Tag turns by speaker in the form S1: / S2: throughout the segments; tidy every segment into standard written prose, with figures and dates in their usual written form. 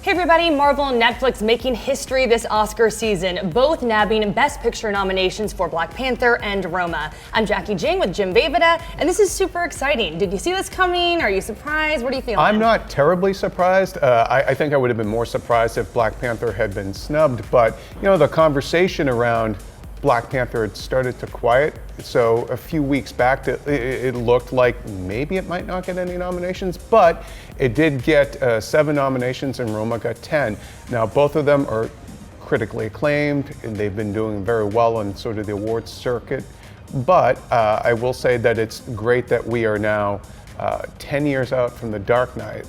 S1: Hey everybody, Marvel and Netflix making history this Oscar season, both nabbing Best Picture nominations for Black Panther and Roma. I'm Jackie Jing with Jim Vejvoda, and this is super exciting. Did you see this coming? Are you surprised? What are you feeling?
S2: I'm not terribly surprised. I think I would have been more surprised if Black Panther had been snubbed, but you know, the conversation around Black Panther had started to quiet. So a few weeks back, it looked like maybe it might not get any nominations, but it did get 7 nominations and Roma got 10. Now, both of them are critically acclaimed and they've been doing very well on sort of the awards circuit. But I will say that it's great that we are now 10 years out from The Dark Knight,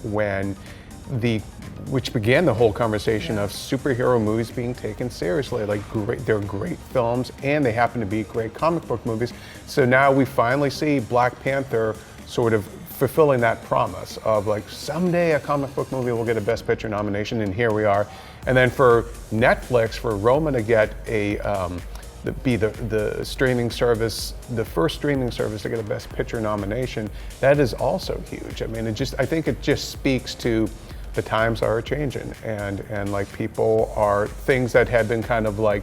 S2: which began the whole conversation of superhero movies being taken seriously. Like, they're great films and they happen to be great comic book movies. So now we finally see Black Panther sort of fulfilling that promise of like, someday a comic book movie will get a Best Picture nomination, and here we are. And then for Netflix, for Roma to get the streaming service, the first streaming service to get a Best Picture nomination, that is also huge. I mean, I think it just speaks to the times are changing, and like things that had been kind of like,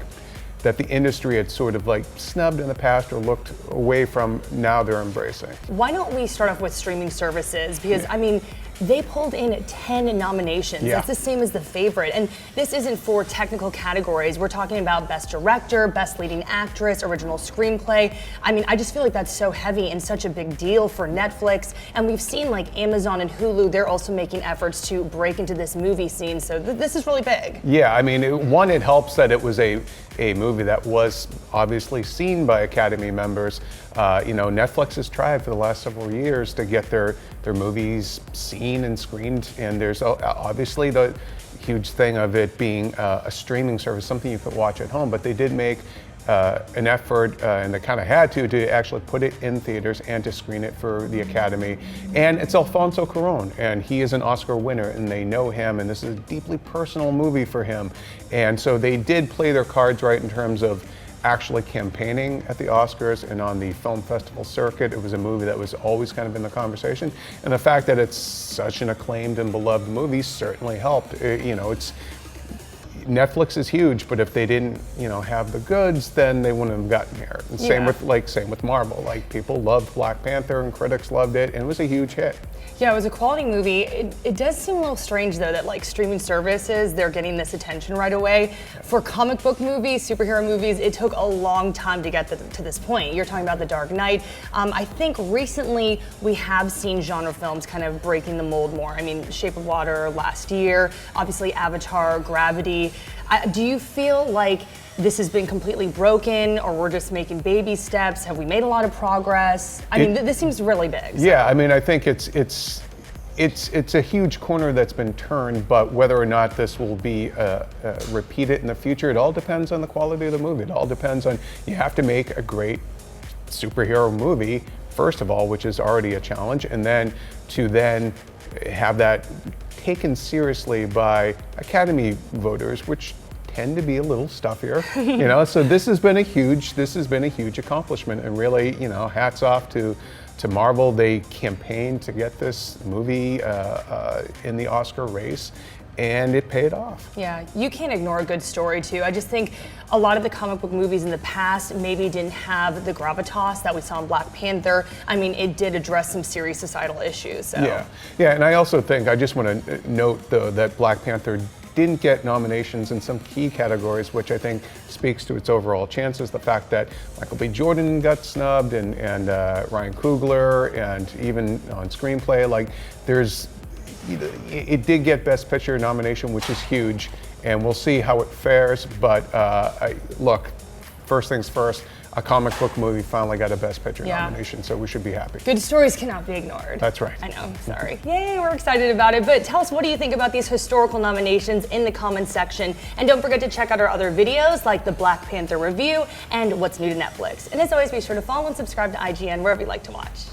S2: that the industry had sort of like snubbed in the past or looked away from, now they're embracing.
S1: Why don't we start off with streaming services? Because I mean, they pulled in 10 nominations.
S2: Yeah.
S1: That's the same as The Favorite. And this isn't for technical categories. We're talking about Best Director, Best Leading Actress, Original Screenplay. I mean, I just feel like that's so heavy and such a big deal for Netflix. And we've seen like Amazon and Hulu, they're also making efforts to break into this movie scene. So this is really big.
S2: Yeah, I mean, it helps that it was a movie that was obviously seen by Academy members. You know, Netflix has tried for the last several years to get their movies seen and screened, and there's obviously the huge thing of it being a streaming service, something you could watch at home, but they did make an effort, and they kind of had to actually put it in theaters and to screen it for the Academy. And it's Alfonso Cuarón, and he is an Oscar winner, and they know him, and this is a deeply personal movie for him. And so they did play their cards right in terms of actually campaigning at the Oscars and on the film festival circuit. It was a movie that was always kind of in the conversation, and the fact that it's such an acclaimed and beloved movie certainly helped. You know, Netflix is huge, but if they didn't, have the goods, then they wouldn't have gotten here. And same with Marvel. Like, people loved Black Panther and critics loved it, and it was a huge hit.
S1: Yeah, it was a quality movie. It does seem a little strange though that like streaming services, they're getting this attention right away. For comic book movies, superhero movies, it took a long time to get to this point. You're talking about The Dark Knight. I think recently we have seen genre films kind of breaking the mold more. I mean, Shape of Water last year, obviously Avatar, Gravity. Do you feel like this has been completely broken, or we're just making baby steps? Have we made a lot of progress? I mean, this seems really big. So.
S2: Yeah, I mean, I think it's a huge corner that's been turned, but whether or not this will be repeated in the future, it all depends on the quality of the movie. It all depends on, you have to make a great superhero movie, first of all, which is already a challenge, and then to have that taken seriously by Academy voters, which tend to be a little stuffier, So this has been a huge accomplishment, and really, hats off to Marvel. They campaigned to get this movie in the Oscar race, and it paid off.
S1: Yeah, you can't ignore a good story too. I just think a lot of the comic book movies in the past maybe didn't have the gravitas that we saw in Black Panther. I mean, it did address some serious societal issues. So.
S2: Yeah, and I also think, I just want to note though that Black Panther didn't get nominations in some key categories, which I think speaks to its overall chances. The fact that Michael B. Jordan got snubbed, and Ryan Coogler, and even on screenplay, like it did get Best Picture nomination, which is huge, and we'll see how it fares. But look, first things first, a comic book movie finally got a Best Picture nomination, so we should be happy.
S1: Good stories cannot be ignored.
S2: That's right.
S1: I know, sorry. Yay, we're excited about it. But tell us, what do you think about these historical nominations in the comments section? And don't forget to check out our other videos like the Black Panther review and what's new to Netflix. And as always, be sure to follow and subscribe to IGN wherever you like to watch.